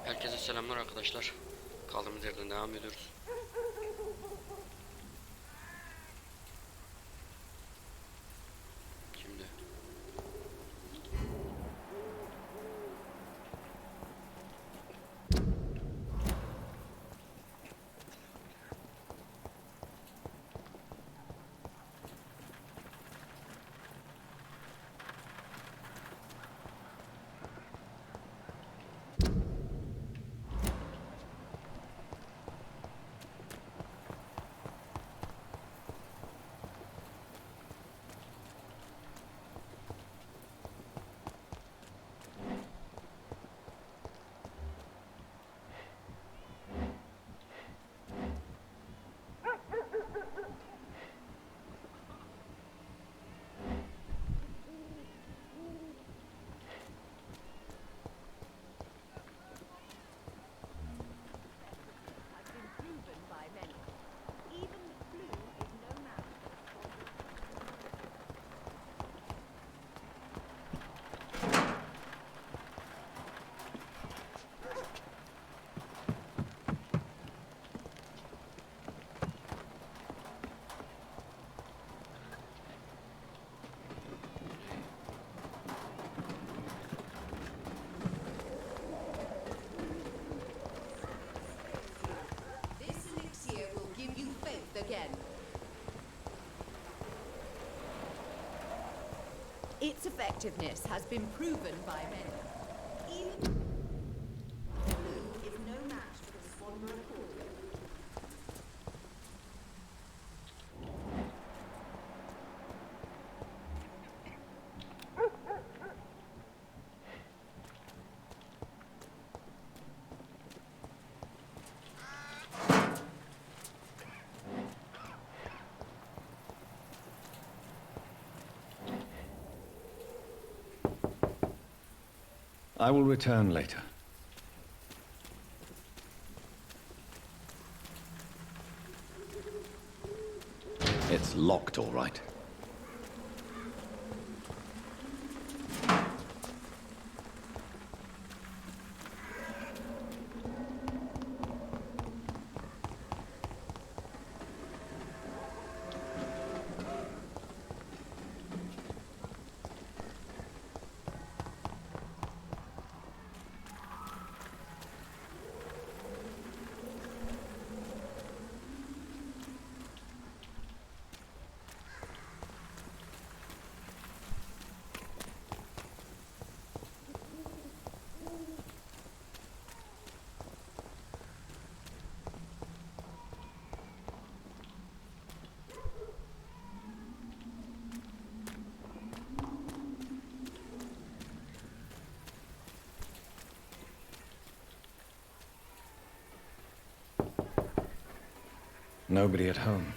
Herkese selamlar arkadaşlar. Kaldığımız yerden devam ediyoruz. Şimdi again. Its effectiveness has been proven by many. Even blue is no match for the Swanborough Court. I will return later. It's locked, all right. Nobody at home.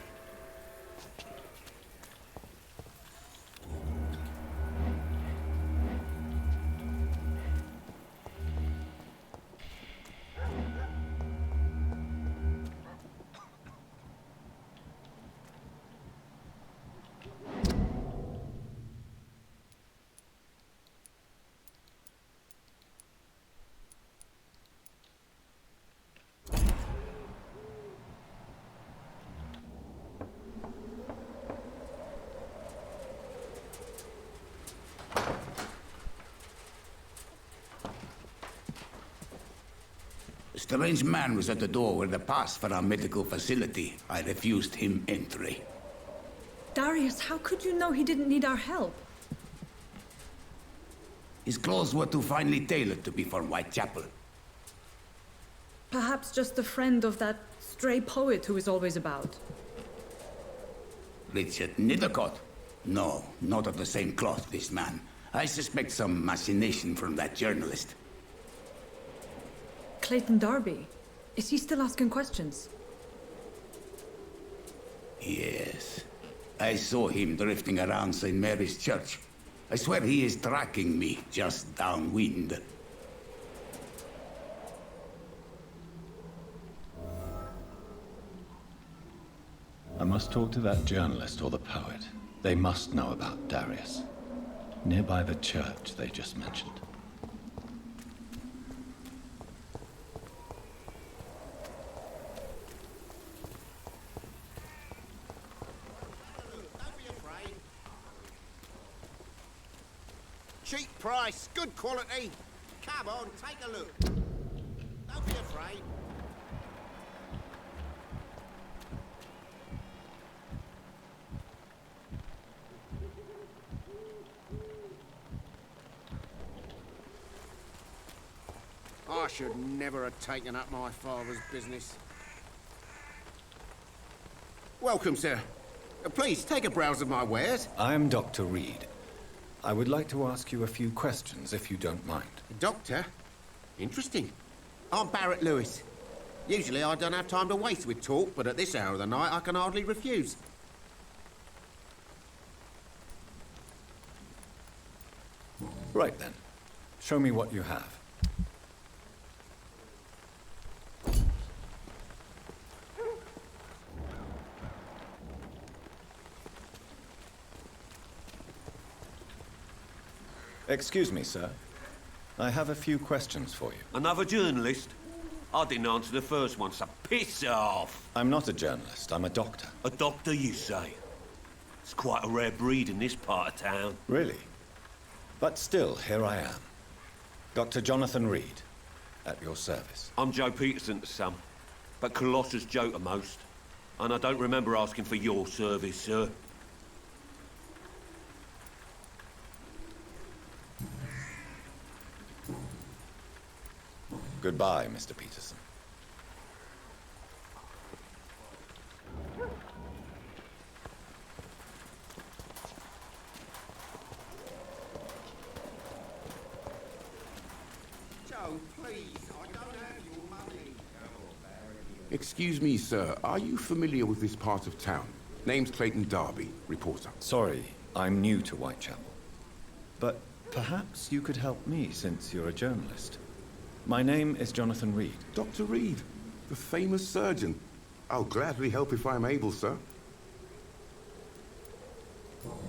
A strange man was at the door with a pass for our medical facility. I refused him entry. Darius, how could you know he didn't need our help? His clothes were too finely tailored to be from Whitechapel. Perhaps just a friend of that stray poet who is always about. Richard Nethercott? No, not of the same cloth, this man. I suspect some machination from that journalist. Clayton Darby. Is he still asking questions? Yes. I saw him drifting around St. Mary's Church. I swear he is tracking me just downwind. I must talk to that journalist or the poet. They must know about Darius. Nearby the church they just mentioned. Cheap price, good quality. Come on, take a look. Don't be afraid. I should never have taken up my father's business. Welcome, sir. Please, take a browse of my wares. I am Dr. Reed. I would like to ask you a few questions, if you don't mind. Doctor? Interesting. I'm Barrett Lewis. Usually I don't have time to waste with talk, but at this hour of the night I can hardly refuse. Right then. Show me what you have. Excuse me, sir. I have a few questions for you. Another journalist? I didn't answer the first one, so piss off! I'm not a journalist, I'm a doctor. A doctor, you say? It's quite a rare breed in this part of town. Really? But still, here I am. Dr. Jonathan Reed, at your service. I'm Joe Peterson's son, but Colossus Joe to most. And I don't remember asking for your service, sir. Goodbye, Mr. Peterson. Joe, please, I don't have your money. Excuse me, sir. Are you familiar with this part of town? Name's Clayton Darby, reporter. Sorry, I'm new to Whitechapel. But perhaps you could help me, since you're a journalist. My name is Jonathan Reed. Dr. Reed, the famous surgeon. I'll gladly help if I'm able, sir.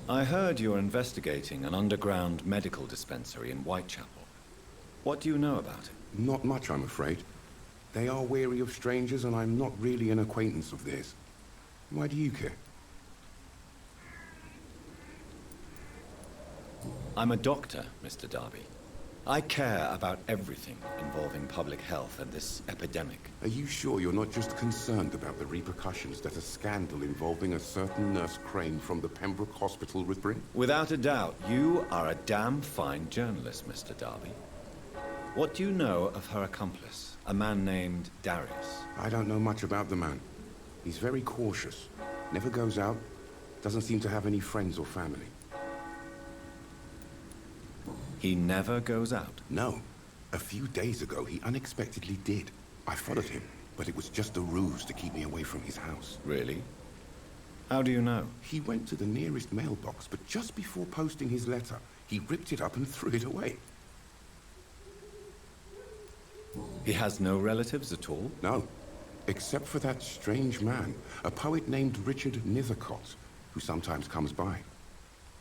I heard you're investigating an underground medical dispensary in Whitechapel. What do you know about it? Not much, I'm afraid. They are wary of strangers, and I'm not really an acquaintance of theirs. Why do you care? I'm a doctor, Mr. Darby. I care about everything involving public health and this epidemic. Are you sure you're not just concerned about the repercussions that a scandal involving a certain Nurse Crane from the Pembroke Hospital would bring? Without a doubt, you are a damn fine journalist, Mr. Darby. What do you know of her accomplice, a man named Darius? I don't know much about the man. He's very cautious. Never goes out. Doesn't seem to have any friends or family. He never goes out? No. A few days ago, he unexpectedly did. I followed him, but it was just a ruse to keep me away from his house. Really? How do you know? He went to the nearest mailbox, but just before posting his letter, he ripped it up and threw it away. He has no relatives at all? No. Except for that strange man, a poet named Richard Nithercott, who sometimes comes by.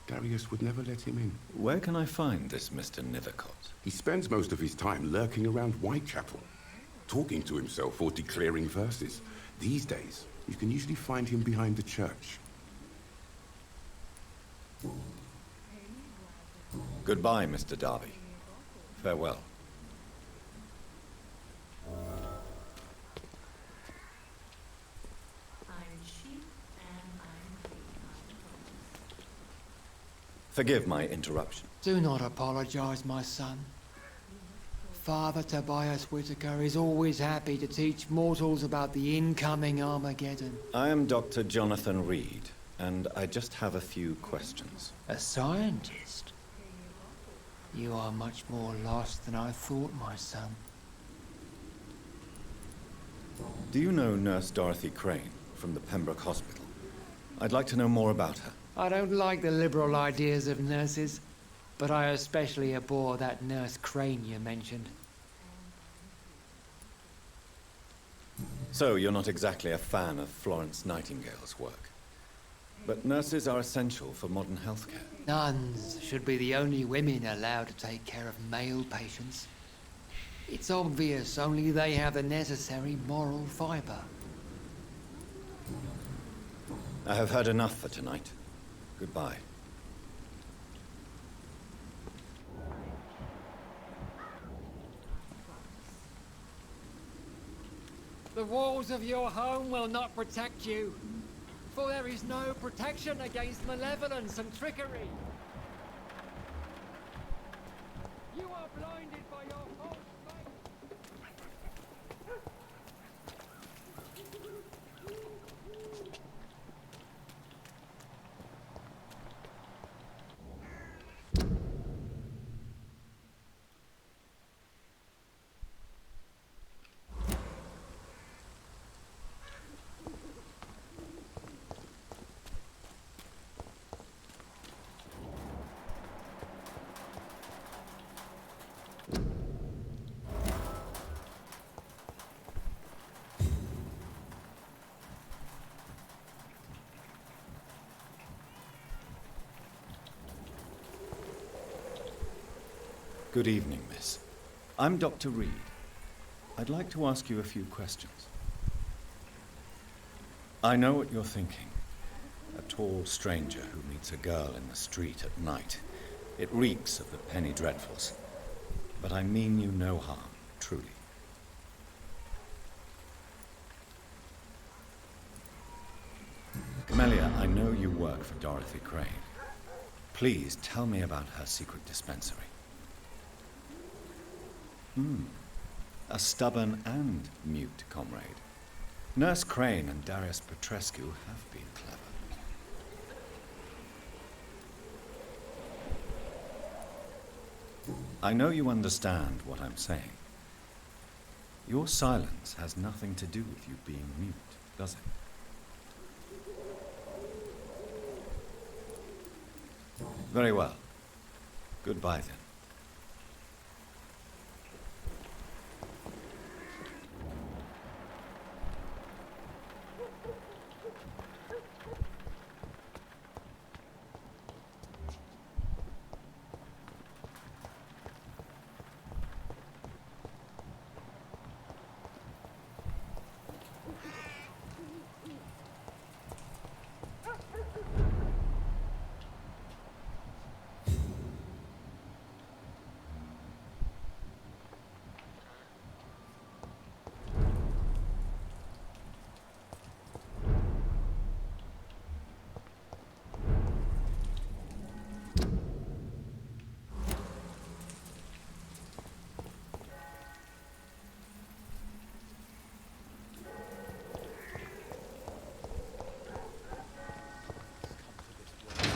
Darius would never let him in. Where can I find this Mr. Nithercott? He spends most of his time lurking around Whitechapel, talking to himself or declaring verses. These days, you can usually find him behind the church. Goodbye, Mr. Darby. Farewell. Forgive my interruption. Do not apologize, my son. Father Tobias Whitaker is always happy to teach mortals about the incoming Armageddon. I am Dr. Jonathan Reed, and I just have a few questions. A scientist? You are much more lost than I thought, my son. Do you know Nurse Dorothy Crane from the Pembroke Hospital? I'd like to know more about her. I don't like the liberal ideas of nurses, but I especially abhor that Nurse Crane you mentioned. So, you're not exactly a fan of Florence Nightingale's work. But nurses are essential for modern healthcare. Nuns should be the only women allowed to take care of male patients. It's obvious only they have the necessary moral fiber. I have heard enough for tonight. Goodbye. The walls of your home will not protect you, for there is no protection against malevolence and trickery. You are blinded by your false faith. Good evening, miss. I'm Dr. Reed. I'd like to ask you a few questions. I know what you're thinking. A tall stranger who meets a girl in the street at night. It reeks of the penny dreadfuls. But I mean you no harm, truly. Camellia, I know you work for Dorothy Crane. Please tell me about her secret dispensary. A stubborn and mute comrade. Nurse Crane and Darius Petrescu have been clever. I know you understand what I'm saying. Your silence has nothing to do with you being mute, does it? Very well. Goodbye then.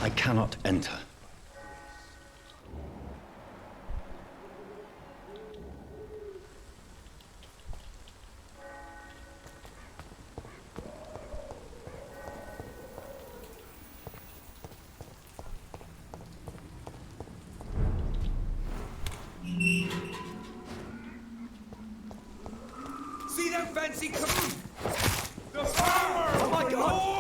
I cannot enter. See that fancy the power! Oh my God!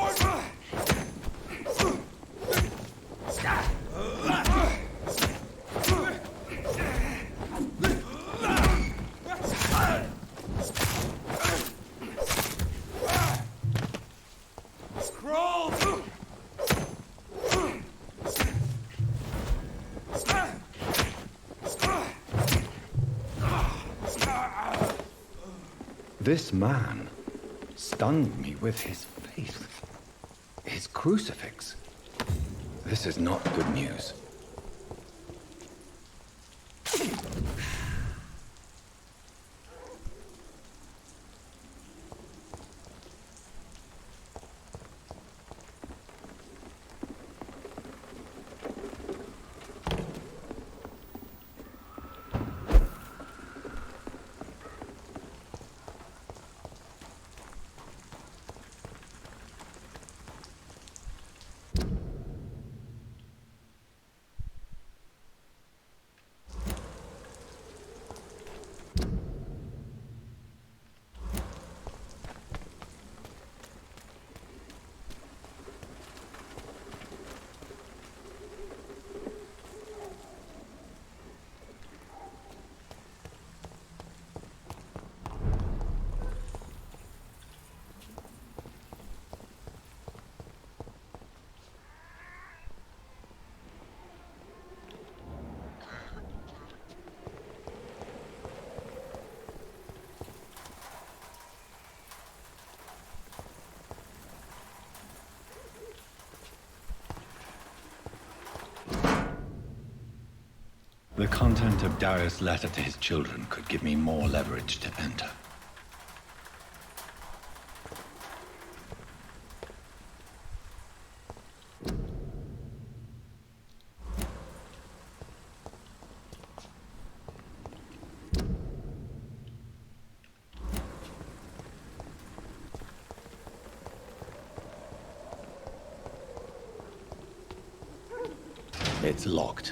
This man stunned me with his faith. His crucifix. This is not good news. The content of Darius' letter to his children could give me more leverage to enter. It's locked.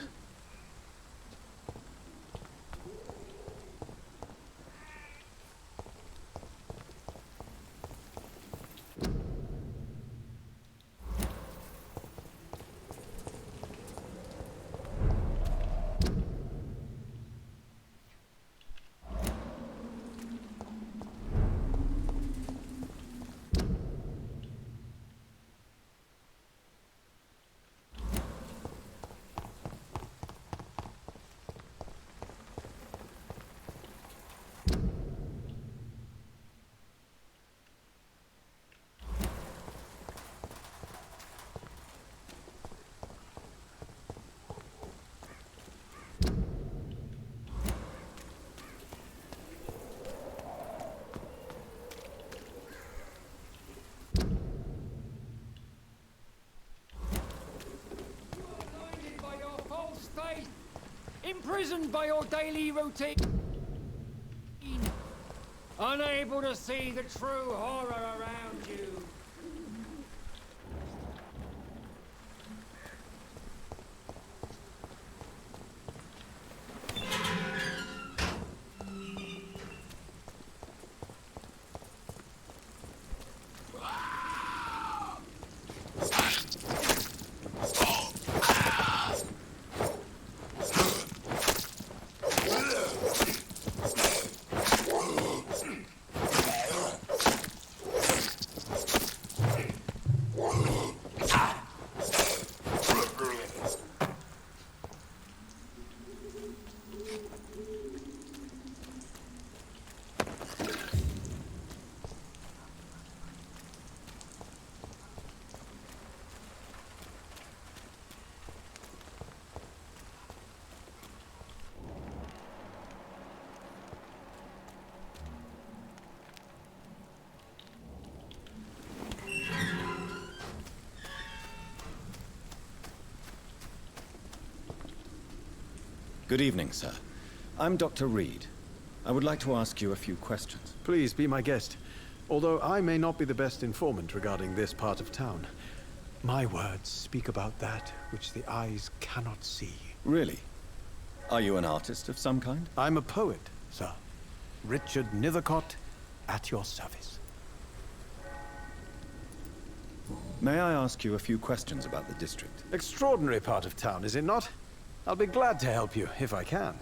Imprisoned by your daily routine, unable to see the true horror around you. Good evening, sir. I'm Dr. Reed. I would like to ask you a few questions. Please be my guest. Although I may not be the best informant regarding this part of town, my words speak about that which the eyes cannot see. Really? Are you an artist of some kind? I'm a poet, sir. Richard Nethercott, at your service. May I ask you a few questions about the district? Extraordinary part of town, is it not? I'll be glad to help you, if I can.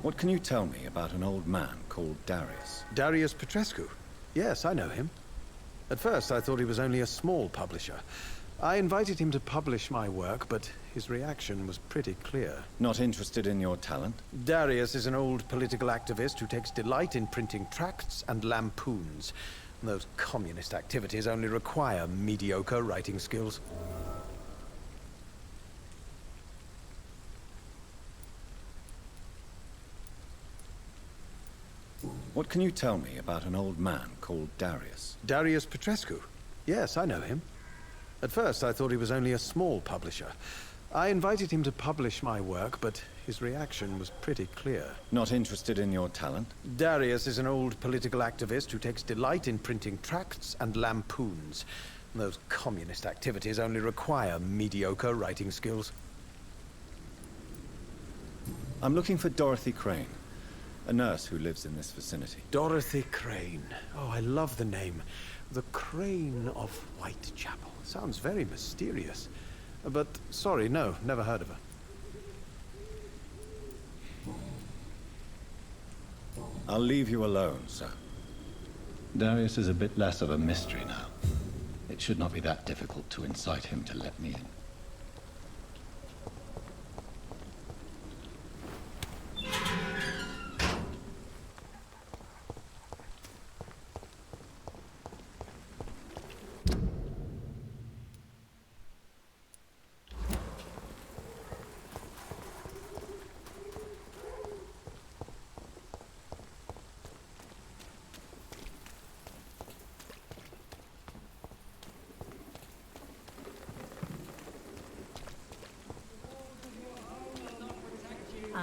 What can you tell me about an old man called Darius? Darius Petrescu? Yes, I know him. At first, I thought he was only a small publisher. I invited him to publish my work, but his reaction was pretty clear. Not interested in your talent? Darius is an old political activist who takes delight in printing tracts and lampoons. Those communist activities only require mediocre writing skills. What can you tell me about an old man called Darius? Darius Petrescu? Yes, I know him. At first, I thought he was only a small publisher. I invited him to publish my work, but his reaction was pretty clear. Not interested in your talent? Darius is an old political activist who takes delight in printing tracts and lampoons. Those communist activities only require mediocre writing skills. I'm looking for Dorothy Crane, a nurse who lives in this vicinity. Dorothy Crane. Oh, I love the name. The Crane of Whitechapel. Sounds very mysterious. But, sorry, no, never heard of her. I'll leave you alone, sir. Darius is a bit less of a mystery now. It should not be that difficult to incite him to let me in.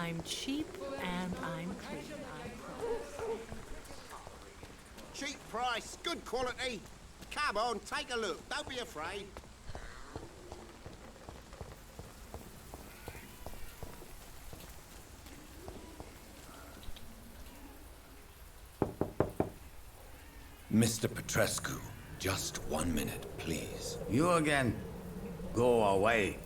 I'm cheap and I'm clean, I promise. Cheap price, good quality. Come on, take a look. Don't be afraid. Mr. Petrescu, just 1 minute, please. You again? Go away.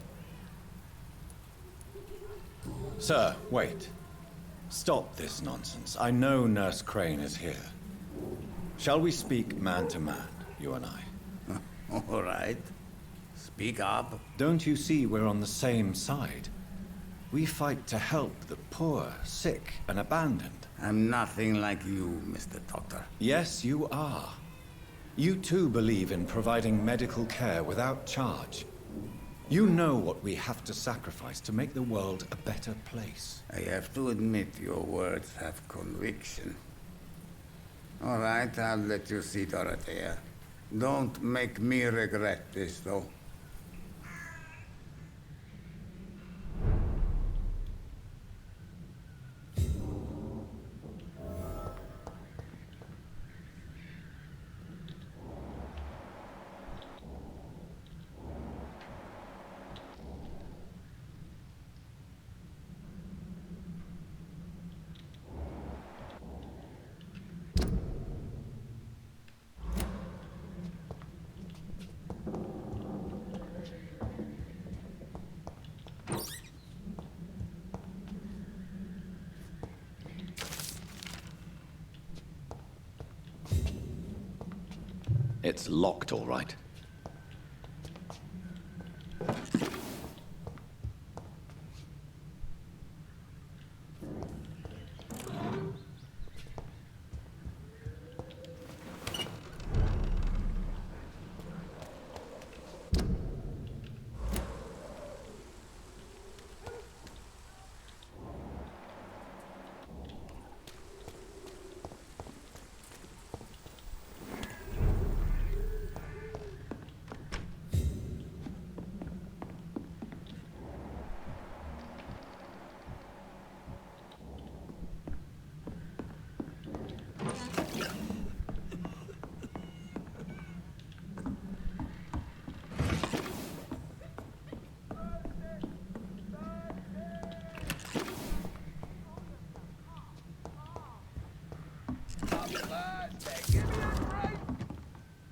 Sir, wait. Stop this nonsense. I know Nurse Crane is here. Shall we speak man to man, you and I? All right. Speak up. Don't you see we're on the same side? We fight to help the poor, sick, and abandoned. I'm nothing like you, Mr. Doctor. Yes, you are. You too believe in providing medical care without charge. You know what we have to sacrifice to make the world a better place. I have to admit your words have conviction. All right, I'll let you see Dorothea. Don't make me regret this, though. It's locked, all right.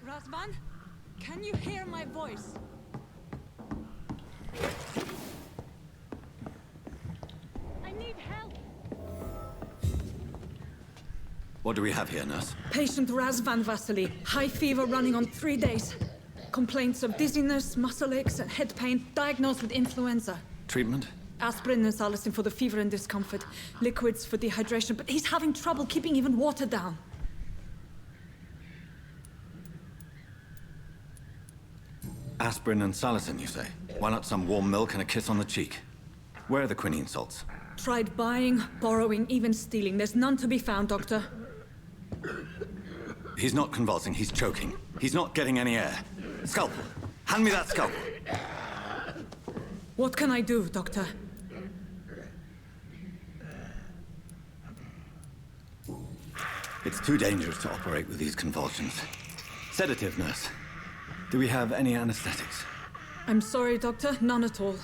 Razvan, can you hear my voice? I need help. What do we have here, nurse? Patient Razvan Vasily, high fever running on 3 days. Complaints of dizziness, muscle aches, and head pain, diagnosed with influenza. Treatment? Aspirin and salicin for the fever and discomfort, liquids for dehydration, but he's having trouble keeping even water down. Aspirin and salicin, you say? Why not some warm milk and a kiss on the cheek? Where are the quinine salts? Tried buying, borrowing, even stealing. There's none to be found, Doctor. He's not convulsing, he's choking. He's not getting any air. Scalpel! Hand me that scalpel! What can I do, Doctor? It's too dangerous to operate with these convulsions. Sedative, nurse. Do we have any anesthetics? I'm sorry, Doctor. None at all.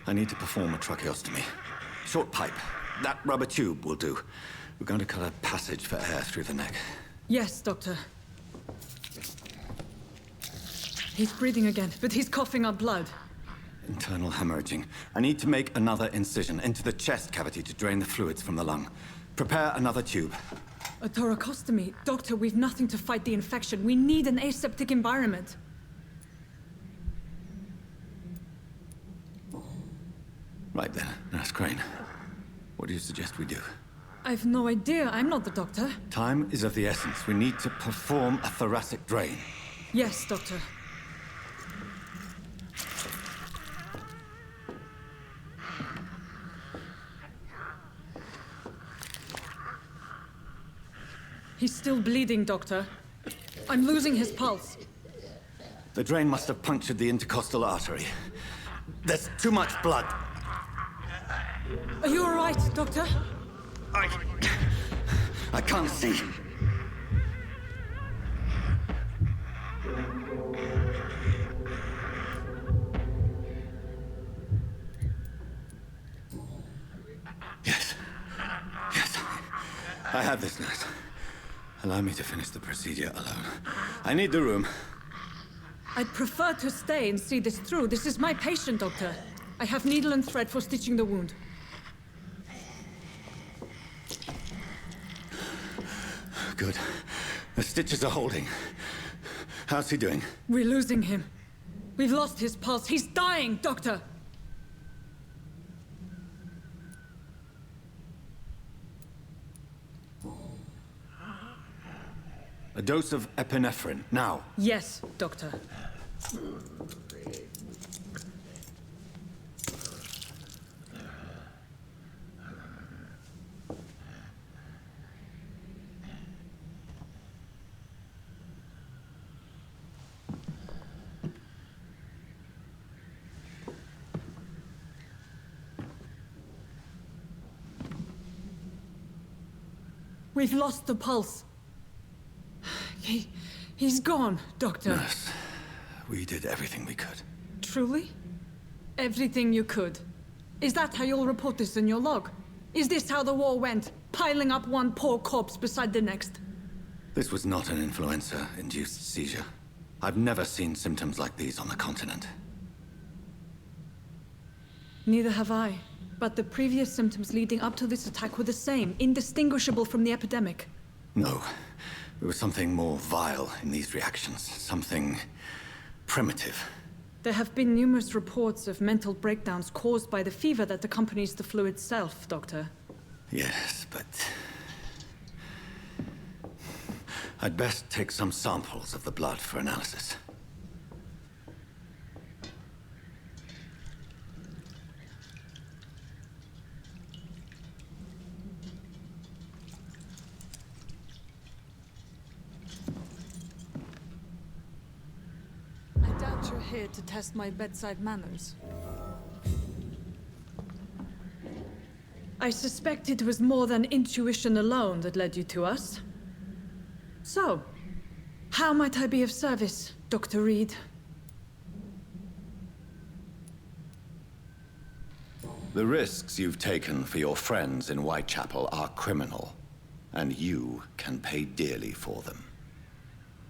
I need to perform a tracheostomy. Short pipe. That rubber tube will do. We're going to cut a passage for air through the neck. Yes, Doctor. He's breathing again, but he's coughing up blood. Internal hemorrhaging. I need to make another incision into the chest cavity to drain the fluids from the lung. Prepare another tube. A thoracostomy? Doctor, we've nothing to fight the infection. We need an aseptic environment. Right then, Nurse Crane. What do you suggest we do? I've no idea. I'm not the doctor. Time is of the essence. We need to perform a thoracic drain. Yes, Doctor. He's still bleeding, Doctor. I'm losing his pulse. The drain must have punctured the intercostal artery. There's too much blood. Are you all right, Doctor? I can't see. Yes. Yes. I have this, nurse. Allow me to finish the procedure alone. I need the room. I'd prefer to stay and see this through. This is my patient, Doctor. I have needle and thread for stitching the wound. Good. The stitches are holding. How's he doing? We're losing him. We've lost his pulse. He's dying, Doctor! A dose of epinephrine, now. Yes, Doctor. We've lost the pulse. He's gone, Doctor. Nurse, we did everything we could. Truly? Everything you could. Is that how you'll report this in your log? Is this how the war went? Piling up one poor corpse beside the next? This was not an influenza-induced seizure. I've never seen symptoms like these on the continent. Neither have I. But the previous symptoms leading up to this attack were the same, indistinguishable from the epidemic. No. There was something more vile in these reactions. Something primitive. There have been numerous reports of mental breakdowns caused by the fever that accompanies the flu itself, Doctor. Yes, but... I'd best take some samples of the blood for analysis. I doubt you're here to test my bedside manners. I suspect it was more than intuition alone that led you to us. So, how might I be of service, Dr. Reed? The risks you've taken for your friends in Whitechapel are criminal, and you can pay dearly for them.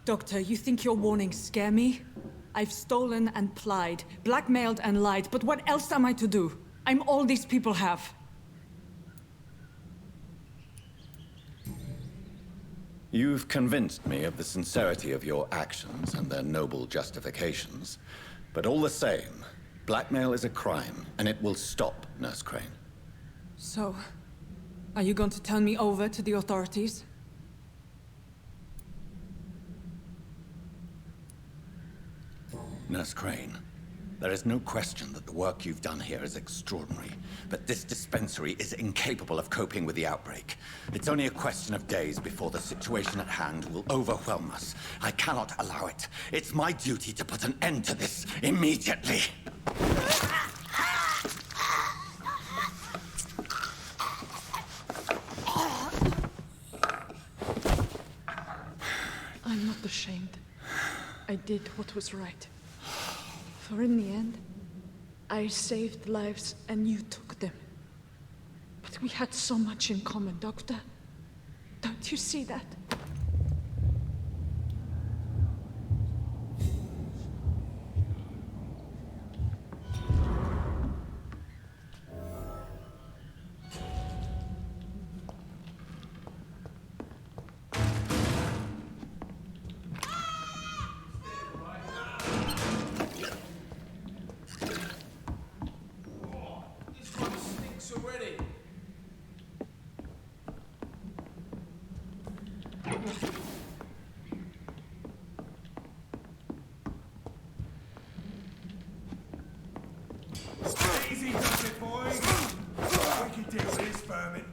Doctor, you think your warnings scare me? I've stolen and plied, blackmailed and lied, but what else am I to do? I'm all these people have. You've convinced me of the sincerity of your actions and their noble justifications. But all the same, blackmail is a crime, and it will stop, Nurse Crane. So, are you going to turn me over to the authorities? Nurse Crane, there is no question that the work you've done here is extraordinary, but this dispensary is incapable of coping with the outbreak. It's only a question of days before the situation at hand will overwhelm us. I cannot allow it. It's my duty to put an end to this immediately. I'm not ashamed. I did what was right. For in the end, I saved lives and you took them. But we had so much in common, Doctor. Don't you see that? Easy does it, boys. We can deal with this vermin.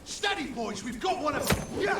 Steady, boys, we've got one of them. Yeah.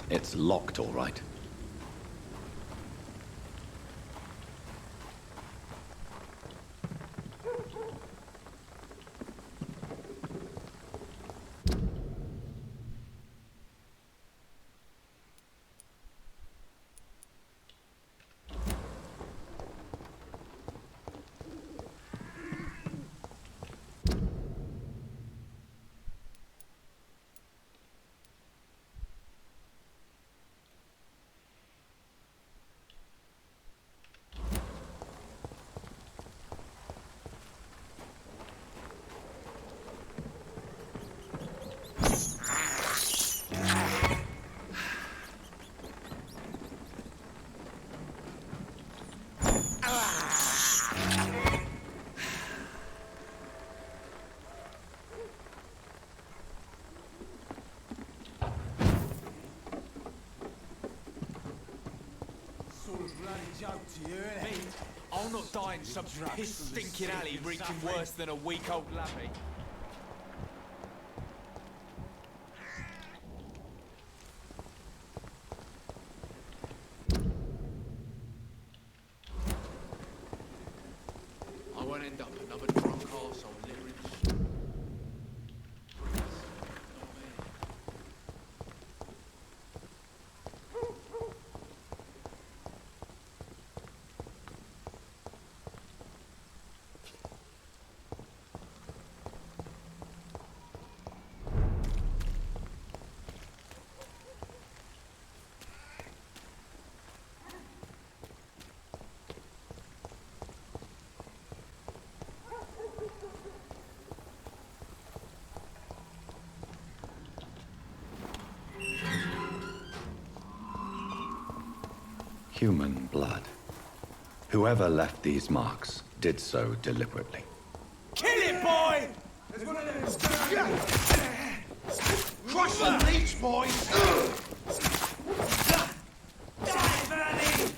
It's locked, all right. I'll not die in some piss-stinking alley reeking worse than a week-old lappy. I won't end up another drunk arsehole living. Human blood. Whoever left these marks did so deliberately. Kill it, boy! There's one of them. Crush the leech, boys! Die, Vernon!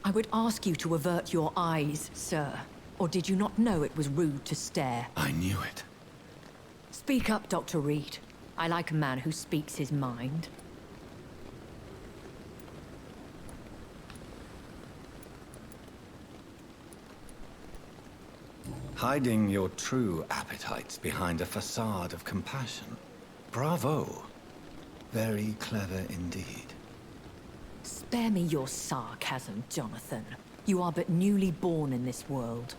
I would ask you to avert your eyes, sir. Or did you not know it was rude to stare? I knew it. Speak up, Dr. Reed. I like a man who speaks his mind. Hiding your true appetites behind a facade of compassion. Bravo. Very clever indeed. Spare me your sarcasm, Jonathan. You are but newly born in this world.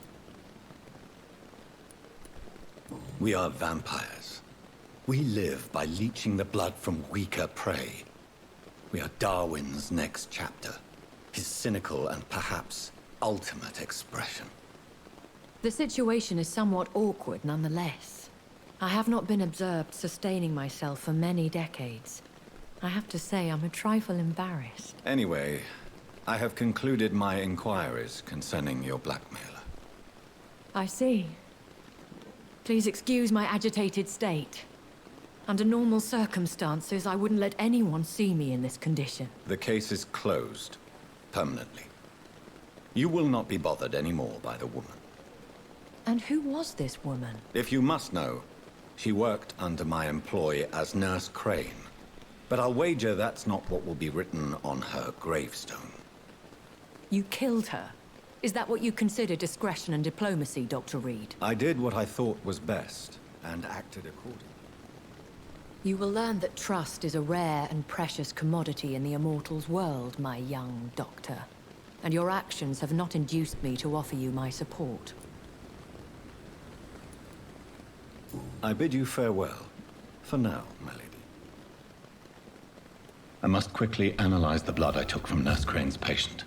We are vampires. We live by leeching the blood from weaker prey. We are Darwin's next chapter. His cynical and perhaps ultimate expression. The situation is somewhat awkward nonetheless. I have not been observed sustaining myself for many decades. I have to say I'm a trifle embarrassed. Anyway, I have concluded my inquiries concerning your blackmailer. I see. Please excuse my agitated state. Under normal circumstances, I wouldn't let anyone see me in this condition. The case is closed. Permanently. You will not be bothered anymore by the woman. And who was this woman? If you must know, she worked under my employ as Nurse Crane. But I'll wager that's not what will be written on her gravestone. You killed her? Is that what you consider discretion and diplomacy, Dr. Reed? I did what I thought was best, and acted accordingly. You will learn that trust is a rare and precious commodity in the Immortals' world, my young doctor. And your actions have not induced me to offer you my support. I bid you farewell. For now, my lady. I must quickly analyze the blood I took from Nurse Crane's patient.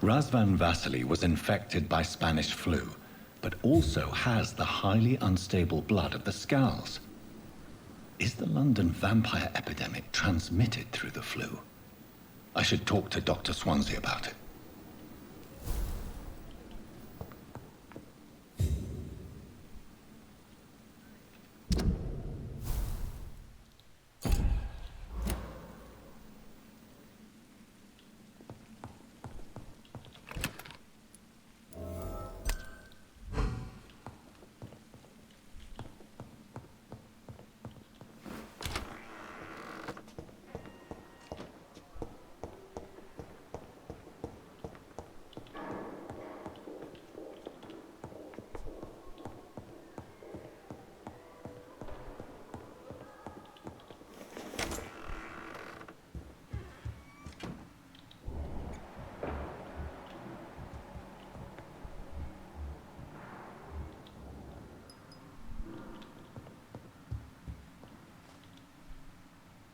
Razvan Vasily was infected by Spanish flu, but also has the highly unstable blood of the Scowls. Is the London vampire epidemic transmitted through the flu? I should talk to Dr. Swansea about it.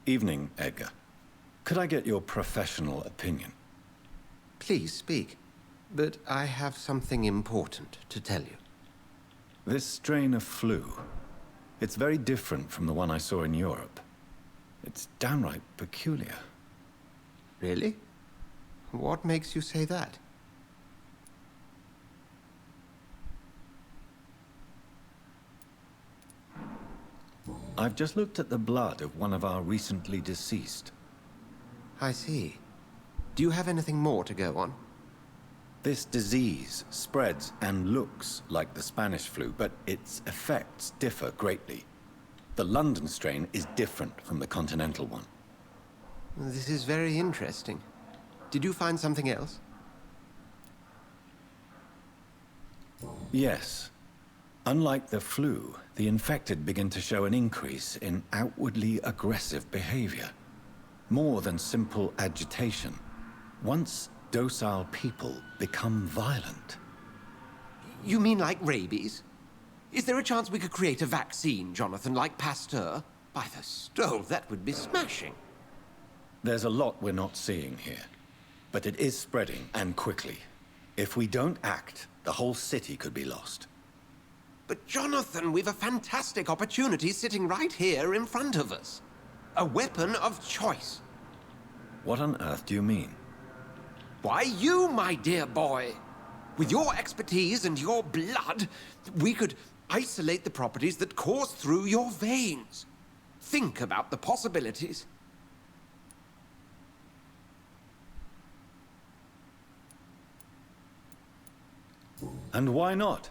Evening, Edgar. Could I get your professional opinion? Please speak. But I have something important to tell you. This strain of flu, it's very different from the one I saw in Europe. It's downright peculiar. Really? What makes you say that? I've just looked at the blood of one of our recently deceased. I see. Do you have anything more to go on? This disease spreads and looks like the Spanish flu, but its effects differ greatly. The London strain is different from the continental one. This is very interesting. Did you find something else? Yes. Unlike the flu, the infected begin to show an increase in outwardly aggressive behavior. More than simple agitation. Once docile people become violent. You mean like rabies? Is there a chance we could create a vaccine, Jonathan, like Pasteur? By the stove, that would be smashing. There's a lot we're not seeing here. But it is spreading, and quickly. If we don't act, the whole city could be lost. But Jonathan, we've a fantastic opportunity sitting right here in front of us. A weapon of choice. What on earth do you mean? Why, you, my dear boy. With your expertise and your blood, we could isolate the properties that course through your veins. Think about the possibilities. And why not?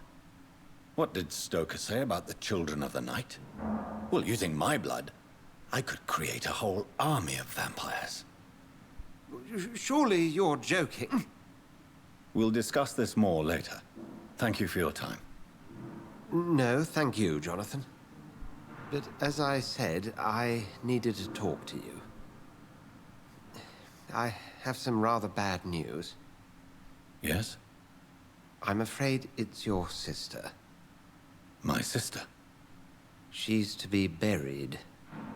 What did Stoker say about the Children of the Night? Well, using my blood, I could create a whole army of vampires. Surely you're joking. We'll discuss this more later. Thank you for your time. No, thank you, Jonathan. But as I said, I needed to talk to you. I have some rather bad news. Yes? I'm afraid it's your sister. My sister? She's to be buried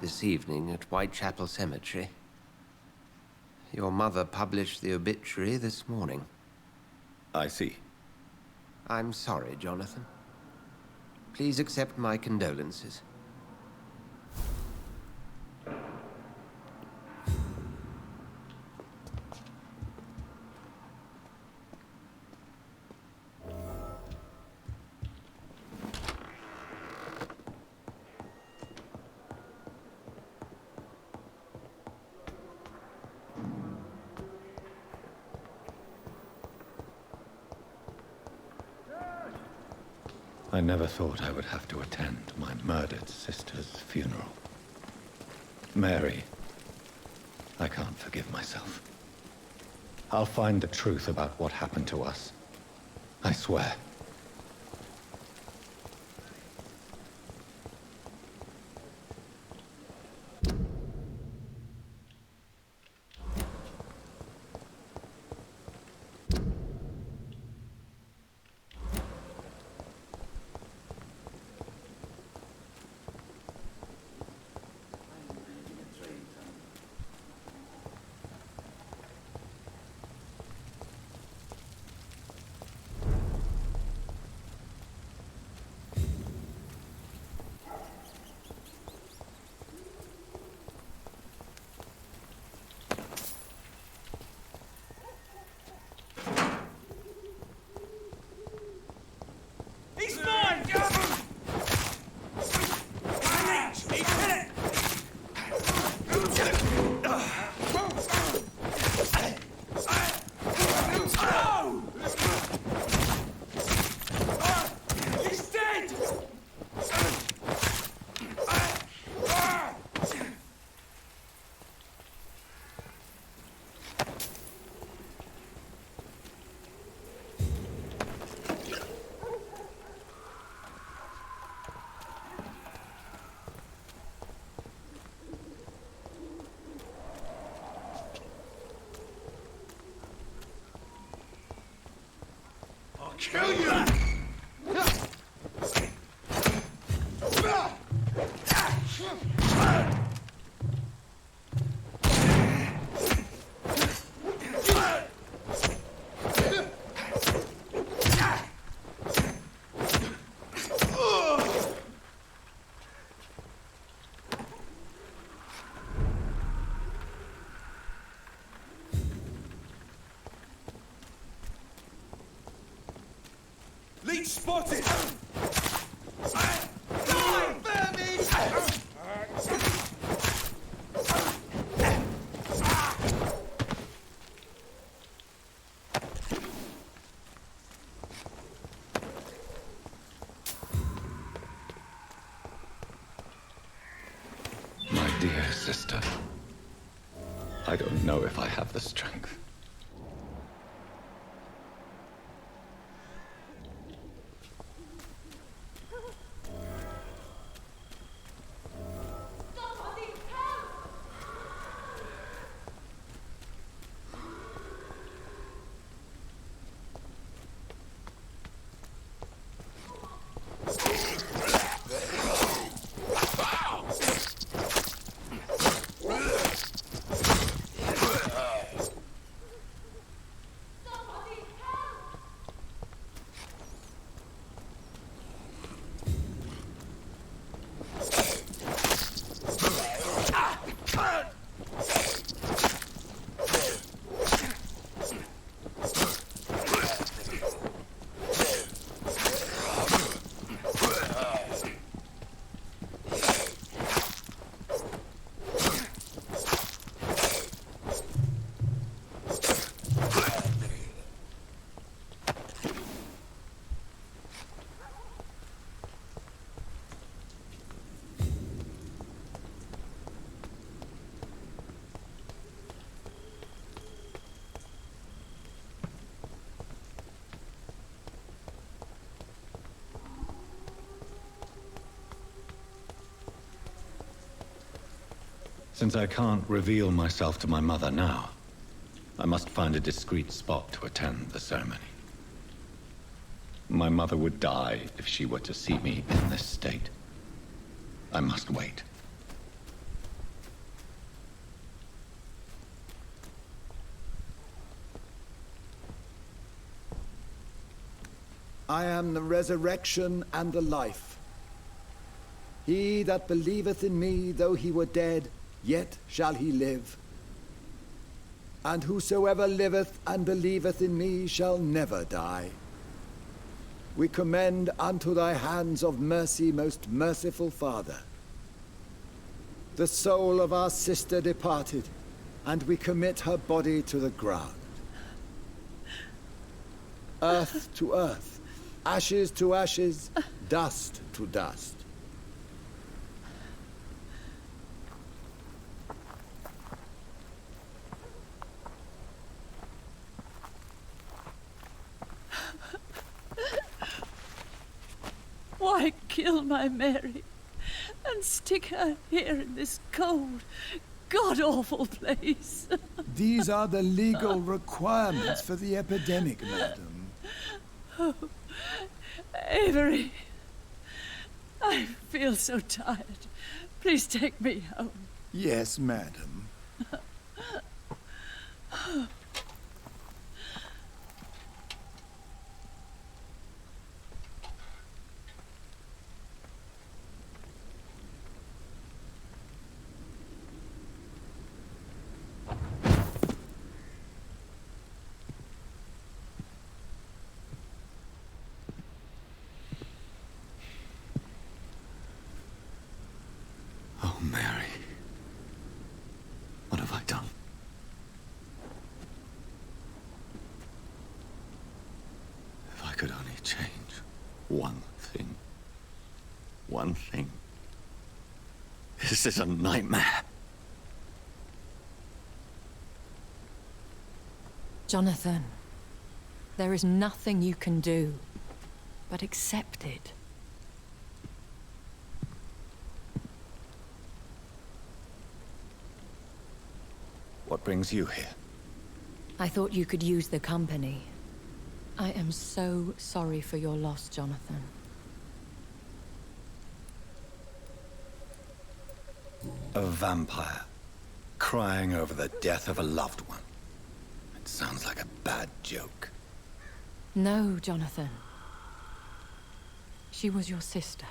this evening at Whitechapel Cemetery. Your mother published the obituary this morning. I see. I'm sorry, Jonathan. Please accept my condolences. I never thought I would have to attend my murdered sister's funeral. Mary, I can't forgive myself. I'll find the truth about what happened to us. I swear. He's mine! He's dead! I'll kill you! Leech spotted! Die, vermin! sister. I don't know if I have the strength. Since I can't reveal myself to my mother now, I must find a discreet spot to attend the ceremony. My mother would die if she were to see me in this state. I must wait. I am the resurrection and the life. He that believeth in me, though he were dead, yet shall he live. And whosoever liveth and believeth in me shall never die. We commend unto thy hands of mercy, most merciful Father, the soul of our sister departed, and we commit her body to the ground. Earth to earth, ashes to ashes, dust to dust. Why kill my Mary and stick her here in this cold, god-awful place? These are the legal requirements for the epidemic, madam. Oh, Avery, I feel so tired. Please take me home. Yes, madam. Oh, Mary. What have I done? If I could only change one thing. One thing. This is a nightmare. Jonathan, there is nothing you can do but accept it. What brings you here? I thought you could use the company. I am so sorry for your loss, Jonathan. A vampire, crying over the death of a loved one. It sounds like a bad joke. No, Jonathan. She was your sister.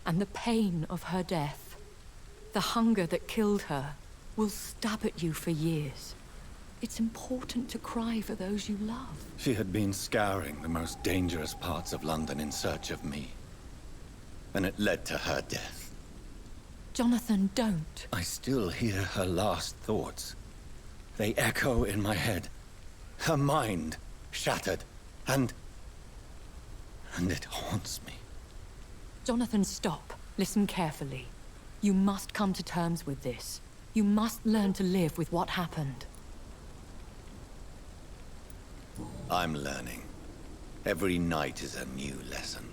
And the pain of her death, the hunger that killed her, will stab at you for years. It's important to cry for those you love. She had been scouring the most dangerous parts of London in search of me. And it led to her death. Jonathan, don't. I still hear her last thoughts. They echo in my head. Her mind shattered, and it haunts me. Jonathan, stop. Listen carefully. You must come to terms with this. You must learn to live with what happened. I'm learning. Every night is a new lesson.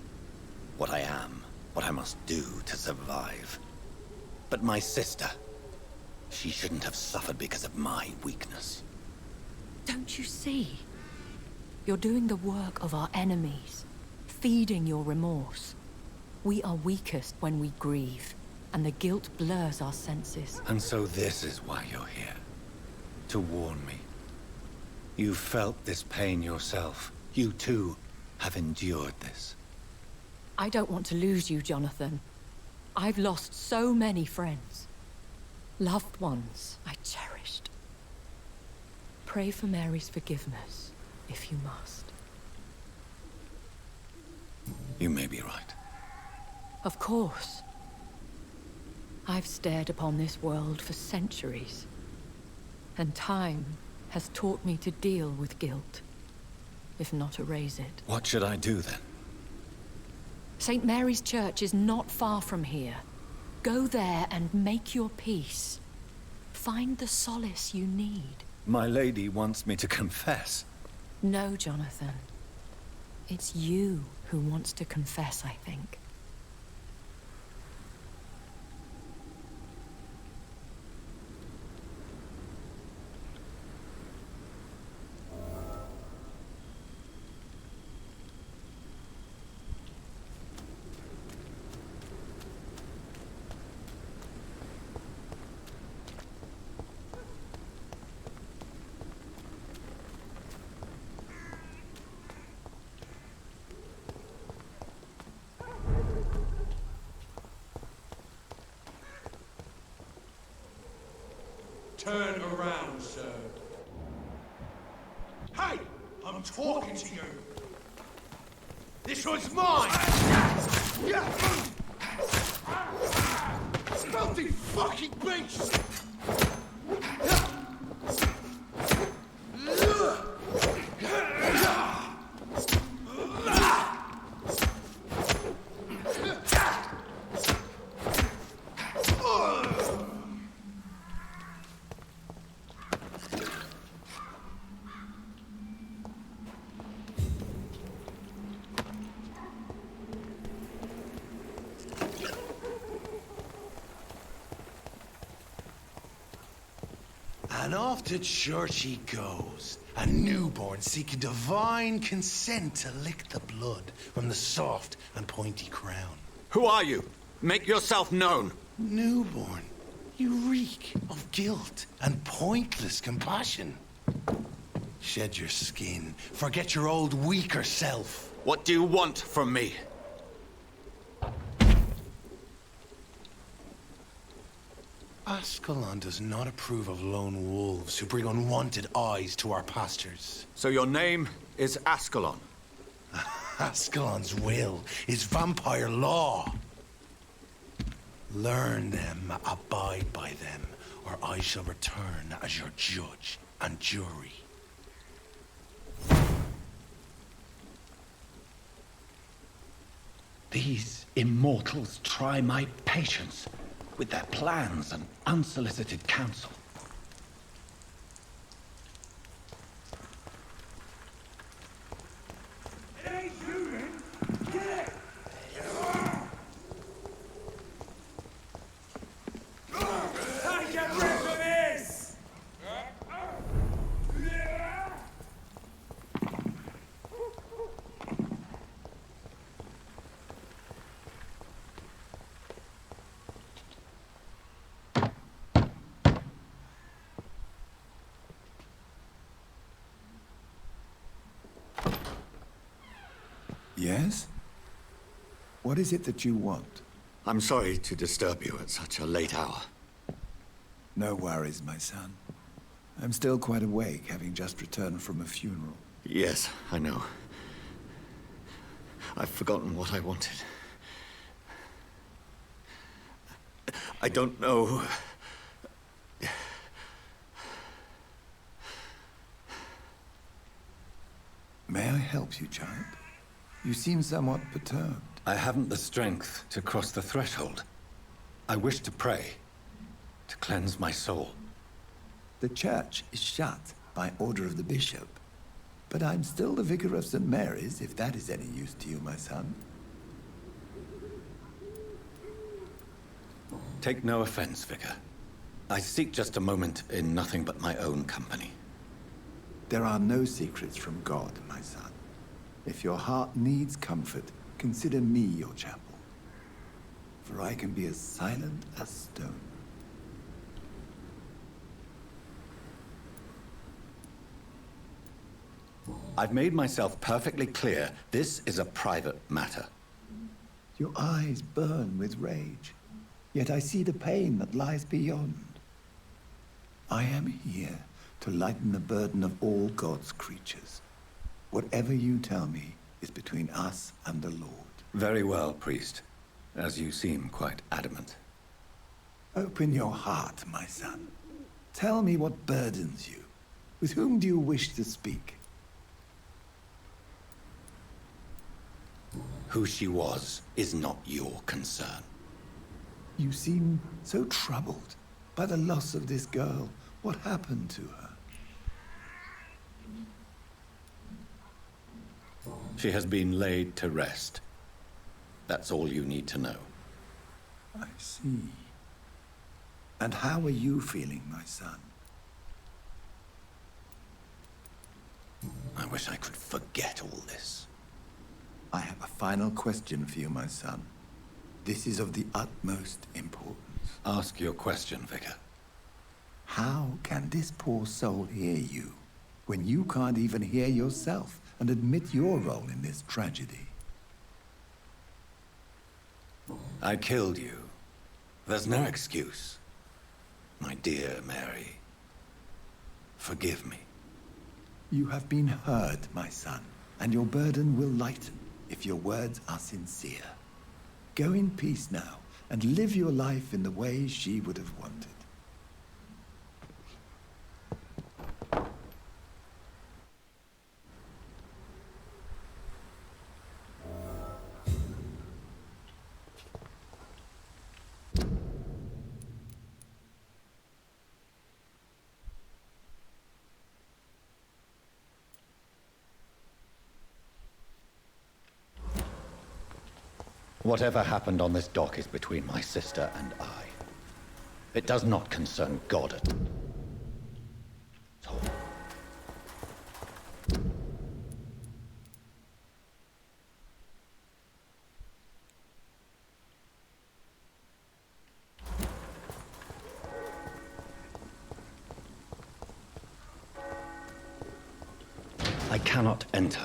What I am, what I must do to survive. But my sister, she shouldn't have suffered because of my weakness. Don't you see? You're doing the work of our enemies, feeding your remorse. We are weakest when we grieve, and the guilt blurs our senses. And so this is why you're here. To warn me. You felt this pain yourself. You too have endured this. I don't want to lose you, Jonathan. I've lost so many friends. Loved ones I cherished. Pray for Mary's forgiveness, if you must. You may be right. Of course. I've stared upon this world for centuries, and time has taught me to deal with guilt, if not erase it. What should I do then? St. Mary's Church is not far from here. Go there and make your peace. Find the solace you need. My lady wants me to confess. No, Jonathan. It's you who wants to confess, I think. Turn around, sir. Hey! I'm talking to you! This one's mine! Filthy fucking beast! And off to church he goes, a newborn seeking divine consent to lick the blood from the soft and pointy crown. Who are you? Make yourself known. Newborn, you reek of guilt and pointless compassion. Shed your skin, forget your old weaker self. What do you want from me? Ascalon does not approve of lone wolves who bring unwanted eyes to our pastures. So your name is Ascalon? Ascalon's will is vampire law. Learn them, abide by them, or I shall return as your judge and jury. These immortals try my patience with their plans and unsolicited counsel. It ain't you, then. Get it! I get rid of this! Yes? What is it that you want? I'm sorry to disturb you at such a late hour. No worries, my son. I'm still quite awake, having just returned from a funeral. Yes, I know. I've forgotten what I wanted. I don't know. May I help you, child? You seem somewhat perturbed. I haven't the strength to cross the threshold. I wish to pray, to cleanse my soul. The church is shut by order of the bishop. But I'm still the vicar of St. Mary's, if that is any use to you, my son. Take no offense, Vicar. I seek just a moment in nothing but my own company. There are no secrets from God, my son. If your heart needs comfort, consider me your chapel. For I can be as silent as stone. I've made myself perfectly clear. This is a private matter. Your eyes burn with rage, yet I see the pain that lies beyond. I am here to lighten the burden of all God's creatures. Whatever you tell me is between us and the Lord. Very well, priest. As you seem quite adamant. Open your heart, my son. Tell me what burdens you. With whom do you wish to speak? Who she was is not your concern. You seem so troubled by the loss of this girl. What happened to her? She has been laid to rest. That's all you need to know. I see. And how are you feeling, my son? I wish I could forget all this. I have a final question for you, my son. This is of the utmost importance. Ask your question, Vicar. How can this poor soul hear you when you can't even hear yourself and admit your role in this tragedy? I killed you. There's no excuse. My dear Mary, forgive me. You have been heard, my son, and your burden will lighten if your words are sincere. Go in peace now and live your life in the way she would have wanted. Whatever happened on this dock is between my sister and I. It does not concern God at all. I cannot enter.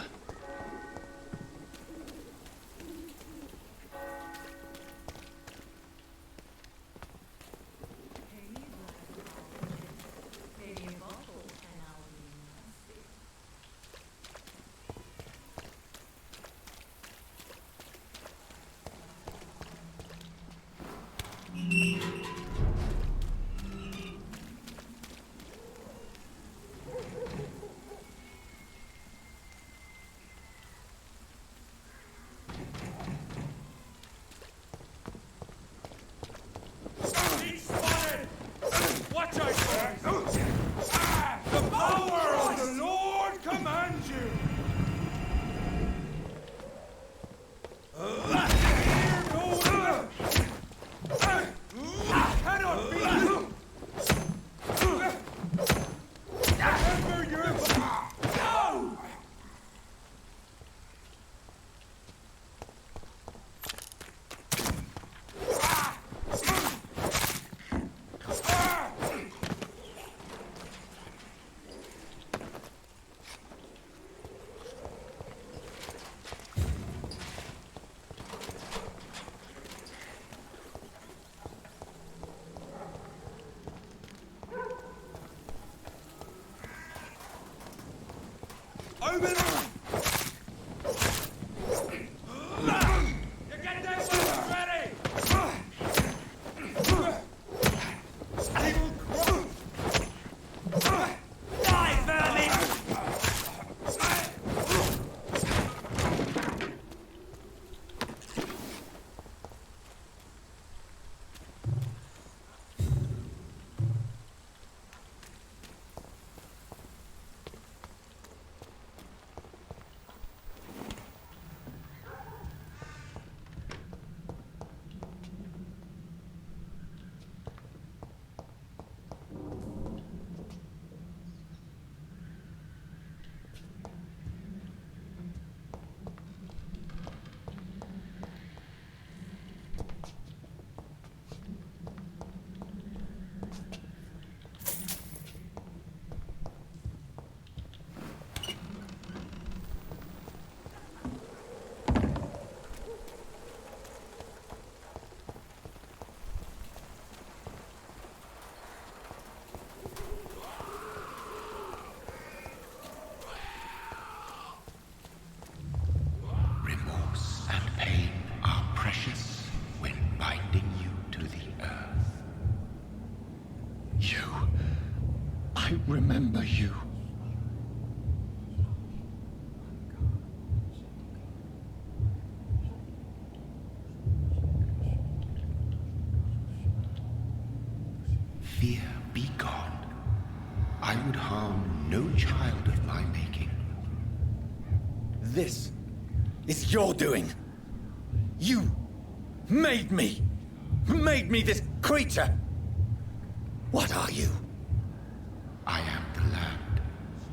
I remember you. Fear be gone. I would harm no child of my making. This is your doing. You made me. Made me this creature. What are you? I am the land.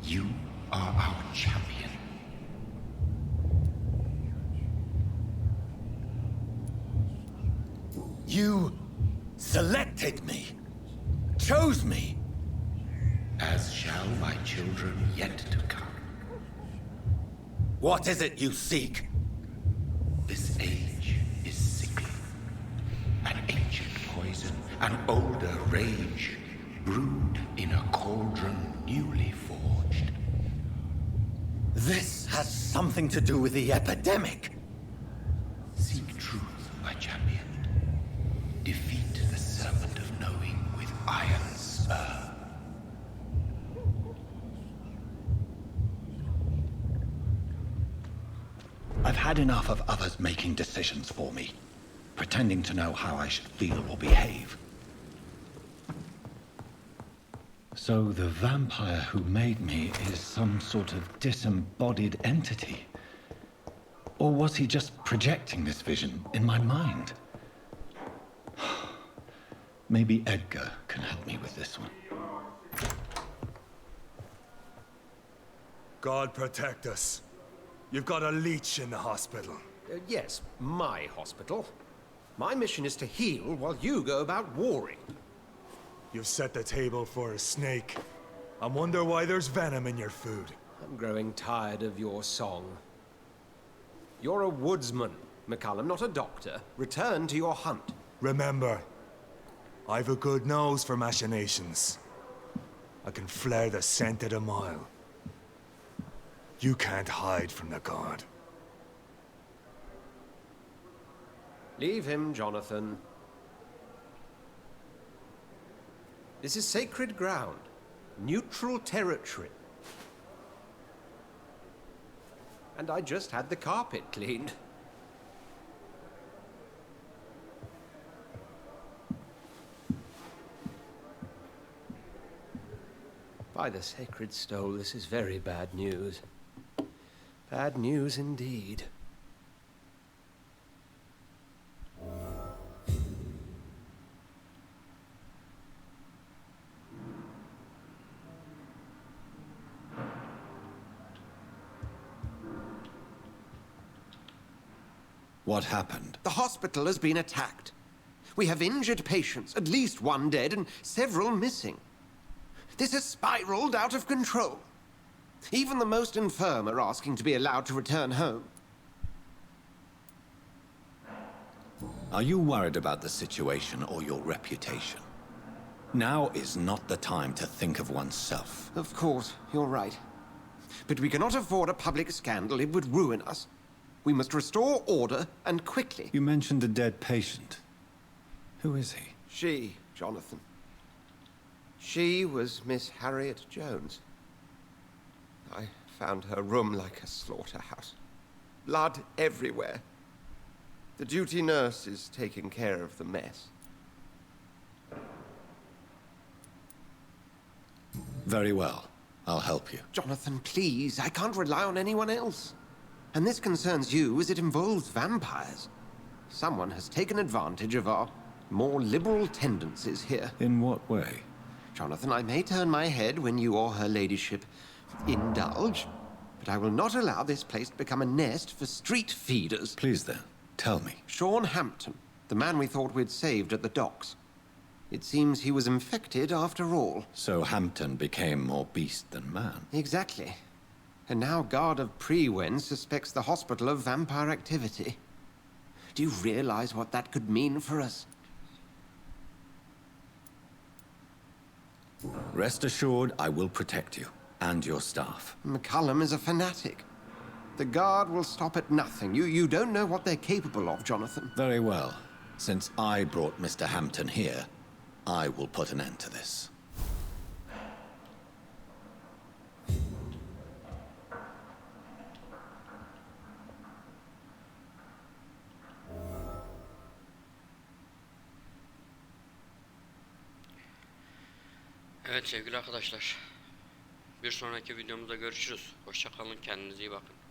You are our champion. You selected me. Chose me. As shall my children yet to come. What is it you seek? This age is sickly. An ancient poison, an older rage, brewed in a cauldron newly forged. This has something to do with the epidemic. Seek truth, my champion. Defeat the serpent of knowing with iron spur. I've had enough of others making decisions for me, pretending to know how I should feel or behave. So the vampire who made me is some sort of disembodied entity? Or was he just projecting this vision in my mind? Maybe Edgar can help me with this one. God protect us. You've got a leech in the hospital. Yes, my hospital. My mission is to heal while you go about warring. You've set the table for a snake. I wonder why there's venom in your food. I'm growing tired of your song. You're a woodsman, McCallum, not a doctor. Return to your hunt. Remember, I've a good nose for machinations. I can flare the scent at a mile. You can't hide from the god. Leave him, Jonathan. This is sacred ground. Neutral territory. And I just had the carpet cleaned. By the sacred stole, this is very bad news. Bad news indeed. What happened? The hospital has been attacked. We have injured patients, at least one dead and several missing. This has spiraled out of control. Even the most infirm are asking to be allowed to return home. Are you worried about the situation or your reputation? Now is not the time to think of oneself. Of course, you're right. But we cannot afford a public scandal. It would ruin us. We must restore order, and quickly. You mentioned a dead patient. Who is he? She, Jonathan. She was Miss Harriet Jones. I found her room like a slaughterhouse. Blood everywhere. The duty nurse is taking care of the mess. Very well. I'll help you. Jonathan, please. I can't rely on anyone else. And this concerns you as it involves vampires. Someone has taken advantage of our more liberal tendencies here. In what way? Jonathan, I may turn my head when you or her ladyship indulge, but I will not allow this place to become a nest for street feeders. Please then, tell me. Sean Hampton, the man we thought we'd saved at the docks. It seems he was infected after all. So Hampton became more beast than man. Exactly. And now Guard of Prewen suspects the hospital of vampire activity. Do you realize what that could mean for us? Rest assured, I will protect you and your staff. McCallum is a fanatic. The Guard will stop at nothing. You don't know what they're capable of, Jonathan. Very well. Since I brought Mr. Hampton here, I will put an end to this. Evet sevgili arkadaşlar. Bir sonraki videomuzda görüşürüz. Hoşça kalın, kendinize iyi bakın.